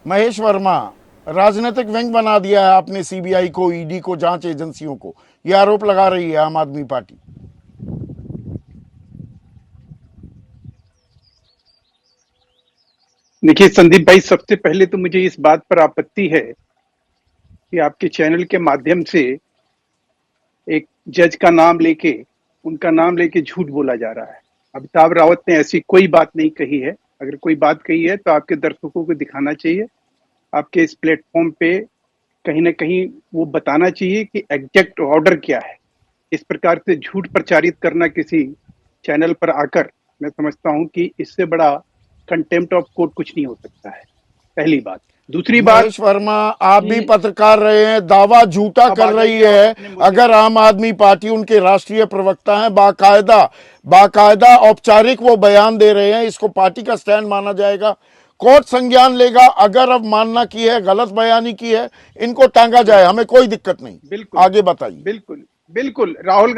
महेश वर्मा, राजनीतिक व्यंग बना दिया है आपने सीबीआई को, ईडी को, जांच एजेंसियों को। यह आरोप लगा रही है आम आदमी पार्टी। देखिए संदीप भाई, सबसे पहले तो मुझे इस बात पर आपत्ति है कि आपके चैनल के माध्यम से एक जज का नाम लेके, उनका नाम लेके झूठ बोला जा रहा है। अमिताभ रावत ने ऐसी कोई बात नहीं कही है। अगर कोई बात कही है तो आपके दर्शकों को दिखाना चाहिए। आपके इस प्लेटफॉर्म पे कहीं ना कहीं वो बताना चाहिए कि एग्जैक्ट ऑर्डर क्या है। इस प्रकार से झूठ प्रचारित करना किसी चैनल पर आकर, मैं समझता हूं कि इससे बड़ा कंटेम्प्ट ऑफ कोर्ट कुछ नहीं हो सकता है। पहली बात। दूसरी बात महेश वर्मा, आप भी कि पत्रकार रहे हैं, दावा झूठा अब कर आ रही जाइए आप है। अपने मुद्दे अगर पर। आम आदमी पार्टी, उनके राष्ट्रीय प्रवक्ता हैं, बाकायदा बाकायदा औपचारिक वो बयान दे रहे हैं, इसको पार्टी का स्टैंड माना जाएगा, कोर्ट संज्ञान लेगा। अगर अब मानना की है, गलत बयानी की है, इनको टांगा जाए, बिल्कुल हमें कोई दिक्कत नहीं। बिल्कुल आगे बताइए। बिल्कुल बिल्कुल। राहुल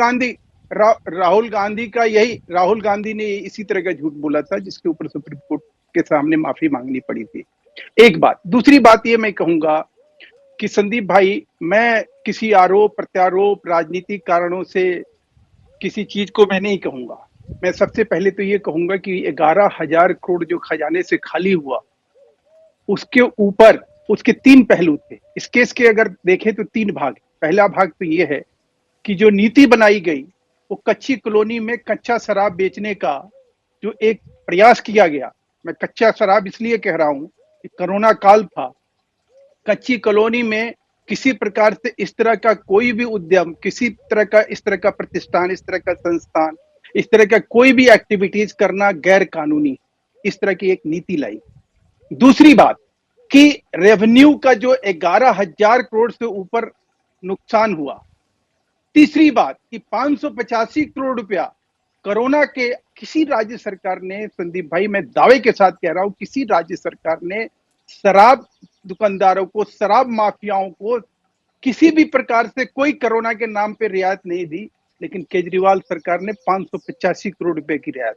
गांधी ने इसी तरह का झूठ बोला था, जिसके ऊपर सुप्रीम कोर्ट के सामने माफी मांगनी पड़ी थी। एक बात। दूसरी बात ये मैं कहूंगा कि संदीप भाई, मैं किसी आरोप प्रत्यारोप राजनीतिक कारणों से किसी चीज को मैं नहीं कहूंगा। मैं सबसे पहले तो ये कहूंगा कि 11,000 करोड़ जो खजाने से खाली हुआ, उसके ऊपर उसके तीन पहलू थे। इस केस के अगर देखें तो तीन भाग। पहला भाग तो ये है कि जो नीति बनाई गई, वो कच्ची कॉलोनी में कच्चा शराब बेचने का जो एक प्रयास किया गया। मैं कच्चा शराब इसलिए कह रहा हूं कि कोरोना काल था। कच्ची कॉलोनी में किसी प्रकार से इस तरह का कोई भी उद्यम, किसी तरह का इस तरह का प्रतिष्ठान, इस तरह का संस्थान, इस तरह का कोई भी एक्टिविटीज करना गैर कानूनी। इस तरह की एक नीति लाई। दूसरी बात कि रेवेन्यू का जो 11,000 करोड़ से ऊपर नुकसान हुआ। तीसरी बात कि 585 करोड़ रुपया कोरोना के किसी राज्य सरकार ने, संदीप भाई मैं दावे के साथ कह रहा हूं, किसी राज्य सरकार ने शराब दुकानदारों को, शराब माफियाओं को किसी भी प्रकार से कोई कोरोना के नाम पे रियायत नहीं दी। लेकिन केजरीवाल सरकार ने 585 करोड़ रुपए की रियायत।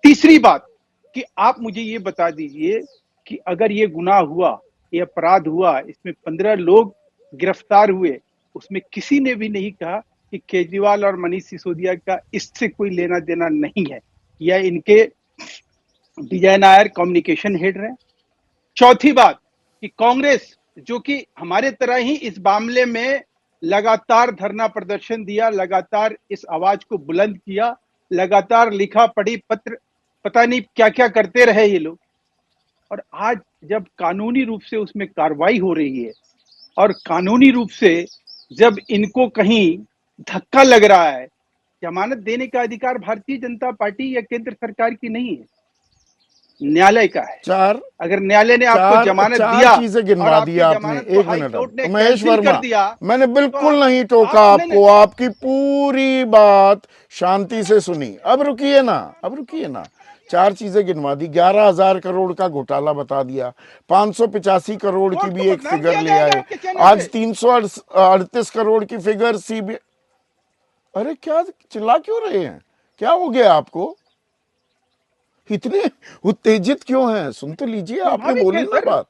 तीसरी बात कि आप मुझे ये बता दीजिए कि अगर ये गुनाह हुआ, ये अपराध हुआ, इसमें 15 लोग गिरफ्तार हुए, उसमें किसी ने भी नहीं कहा कि केजरीवाल और मनीष सिसोदिया का इससे कोई लेना देना नहीं है, या इनके विजय नायर कम्युनिकेशन हेड रहे। चौथी बात कि कांग्रेस, जो कि हमारे तरह ही इस मामले में लगातार धरना प्रदर्शन दिया, लगातार इस आवाज को बुलंद किया, लगातार लिखा पढ़ी पत्र, पता नहीं क्या क्या करते रहे ये लोग। और आज जब कानूनी रूप से उसमें कार्रवाई हो रही है, और कानूनी रूप से जब इनको कहीं धक्का लग रहा है, जमानत देने का अधिकार भारतीय जनता पार्टी या केंद्र सरकार की नहीं है, न्यायालय का है। चार अगर न्यायालय ने आपको चार जमानत चार दिया चीजें और गिनवा दी आपकी आपने। जमानत को एक हाई मिनट, कोर्ट ने अब महेश कैंसिल कर वर्मा, दिया, मैंने तो बिल्कुल नहीं टोका आप नहीं। आपको, आपकी पूरी बात शांति से सुनी। अब रुकिए ना, अब रुकिए ना। चार चीजें गिनवा दी, 11,000 करोड़ का घोटाला बता दिया, 585 करोड़ की कोर्ट को भी एक बदनाम फिगर किया ले जाएगा आए, आपके चैनल पे। आज 338 करोड़ की फिगर सीबीआई। अरे क्या चिल्ला क्यों रहे हैं, क्या हो गया आपको, इतने उत्तेजित क्यों हैं? सुन तो लीजिए, आपने स्वाभाविक बोली है ना सर, बात।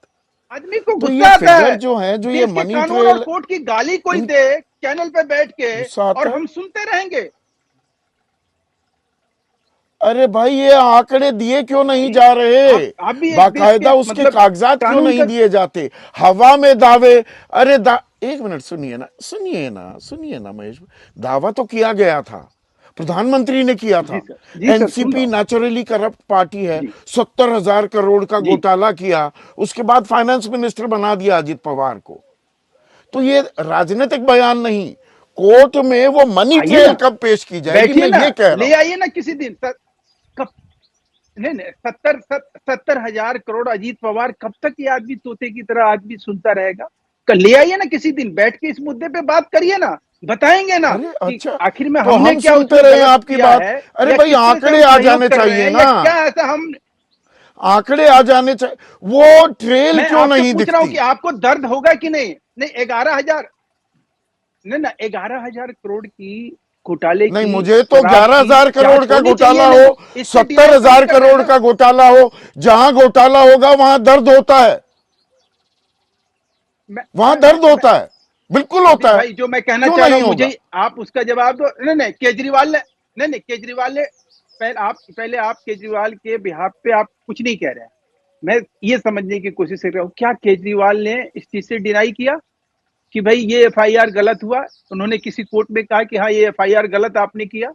आदमी को तो गुस्सा ये आता फिगर है। जो है, जो ये देश के मनी कानून और ट्रेल, कोर्ट की गाली कोई इन दे चैनल पे बैठ के, गुस्सा और आता है। हम सुनते रहेंगे। अरे भाई, ये आंकड़े दिए क्यों नहीं भाई, जा रहे? आप भी एक देश के बाकायदा उसके मतलब कागजात क्यों कानून नहीं का। दिए जाते? हवा में दावे। अरे एक मिनट सुनिए ना, सुनिए ना, सुनिए ना महेश, दावा तो किया गया था, प्रधानमंत्री ने किया जी था। सर, जी सर, सुन रहा एनसीपी हूं। नेचुरली करप्ट पार्टी है, जी 70,000 करोड़ का जी। घोटाला किया, उसके बाद फाइनेंस मिनिस्टर बना दिया अजित पवार को। तो ये राजनीतिक बयान नहीं, कोर्ट में वो मनी आइए ट्रेल ना, कब पेश की जाएगी, बैठिए मैं ना, ये कह रहा ले हूं। आइए ना किसी दिन कब। नहीं नहीं, 70,000 करोड़ अजीत पवार, कब तक ये आदमी तोते की तरह आदमी सुनता रहेगा? ले आइए ना किसी दिन, बैठ के इस मुद्दे पे बात करिए ना, बताएंगे ना अरे कि अच्छा, आखिर में तो हमने हम क्या सुनते उसमें रहे गलत आपकी किया बात। है, अरे या भाई, किससे से आंकड़े हम आ सहयोग जाने कर रहे चाहिए हैं, ना, या क्या ऐसा हम। आंकड़े आ जाने चाहिए। वो ट्रेल मैं क्यों आपसे नहीं पूछ रहा हूं दिखती? कि आपको दर्द होगा कि नहीं? नहीं, 11,000, नहीं ना, 11,000 करोड़ की घोटाले नहीं, की, मुझे तो शराब ग्यारह की हजार करोड़ जांच का होनी चाहिए, घोटाला नहीं हो, तो इस पे सत्तर डिनाई तो नहीं हजार कर रहे हैं करोड़ ना। का घोटाला हो, जहां घोटाला होगा वहां दर्द होता है। वहां दर्द होता है, बिल्कुल होता है भाई जो मैं कहना क्यों चाह रहा नहीं हूं, होगा? मुझे आप उसका जवाब दो। नहीं नहीं, केजरीवाल ने, नहीं नहीं, केजरीवाल ने, पहले आप केजरीवाल के बिहाफ पे आप कुछ नहीं कह रहे हैं। मैं ये समझने की कोशिश कर रहा हूं, क्या केजरीवाल ने इस चीज से डिनाई किया कि भाई ये एफआईआर गलत हुआ? उन्होंने किसी कोर्ट में कहा कि हाँ ये एफआईआर गलत आपने किया?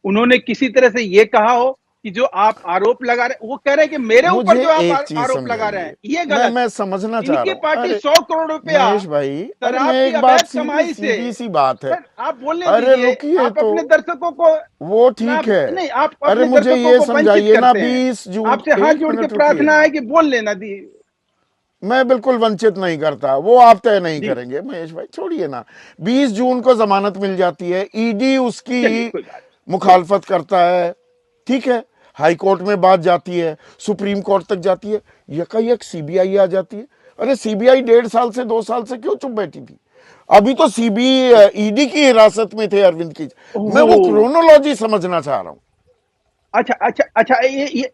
उन्होंने किसी तरह से ये कहा हो कि जो आप आरोप लगा रहे, वो कह रहे हैं कि मेरे ऊपर मुझे जो आप एक चीज आरोप लगा रहे हैं समझाइए, ये गलत मैं है। समझना चाह इनकी रहा हूं। पार्टी अरे 100 करोड़ रुपया महेश भाई, अरे मैं शराब की एक बात अवैध कमाई से, सीधी सी बात है। सर आप बोलने अरे दीजिए। रुकिए आप तो, अपने दर्शकों को वो ना, ठीक है। नहीं आप अरे अपने मुझे दर्शकों ये को वंचित समझाइए ना, करते हैं। 20 जून, आपसे हाथ एक जोड़ के मिनट रुकिए प्रार्थना ना। है कि बोल लेना दी। मैं बिल्कुल वंचित नहीं करता, वो आप तय नहीं जी करेंगे महेश भाई, छोड़िए ना। 20 जून को जमानत मिल जाती है, ईडी चलिए, उसकी कोई बात मुखालफत करता है, ठीक है, हाई कोर्ट में बात जाती है, सुप्रीम कोर्ट तक जाती है, यकायक सीबीआई आ जाती है। अरे सीबीआई 1.5 साल से 2 साल से क्यों चुप बैठी थी? अभी तो ईडी की हिरासत में थे अरविंद की। मैं वो ओहो, क्रोनोलॉजी समझना चाह रहा हूं। अच्छा अच्छा अच्छा, ये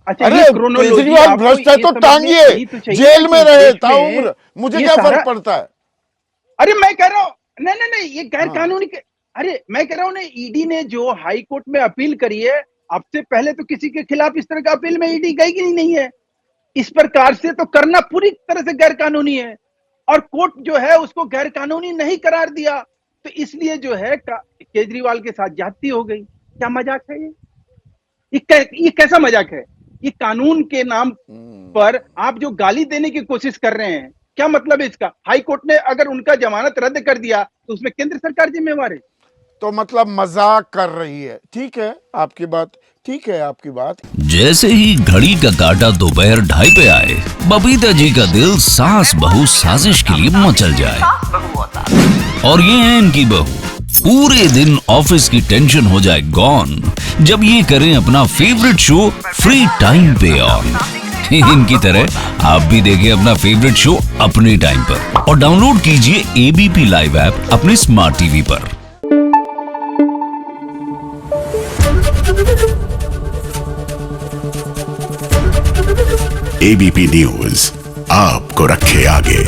अच्छा, अरे ये क्रोनोलॉजी केजरीवाल आपको भ्रष्ट है ये तो समझने टांगिए, आनी तो चाहिए ना जेल में कि रहे देश में ताउम्र, मुझे ये क्या सारा, फर्क पड़ता है? अरे मैं कह रहा हूं, नहीं नहीं नहीं, ये गैर हाँ, कानूनी अरे मैं कह रहा हूं ना, ईडी ने जो हाई कोर्ट में अपील करी है, अब से पहले तो किसी के खिलाफ इस तरह का अपील में ईडी गई कि नहीं है। इस प्रकार से तो करना पूरी तरह से गैर कानूनी है, और कोर्ट जो है उसको गैर कानूनी नहीं करार दिया, तो इसलिए जो है केजरीवाल के साथ ज्यादती हो गई। क्या मजाक है ये? ये कैसा मजाक है? ये कानून के नाम पर आप जो गाली देने की कोशिश कर रहे हैं, क्या मतलब है इसका? हाई कोर्ट ने अगर उनका जमानत रद्द कर दिया तो उसमें केंद्र सरकार जिम्मेवार है। तो मतलब मजाक कर रही है, ठीक है आपकी बात, ठीक है आपकी बात। जैसे ही घड़ी का काटा दोपहर 2:30 पे आए, बबीता जी का दिल सास बहू साजिश के लिए मचल जाए। और ये है इनकी बहू, पूरे दिन ऑफिस की टेंशन हो जाए गॉन जब ये करें अपना फेवरेट शो फ्री टाइम पे ऑन। इनकी तरह आप भी देखें अपना फेवरेट शो अपने टाइम पर और डाउनलोड कीजिए एबीपी लाइव ऐप अपने स्मार्ट टीवी पर। एबीपी न्यूज आपको रखे आगे।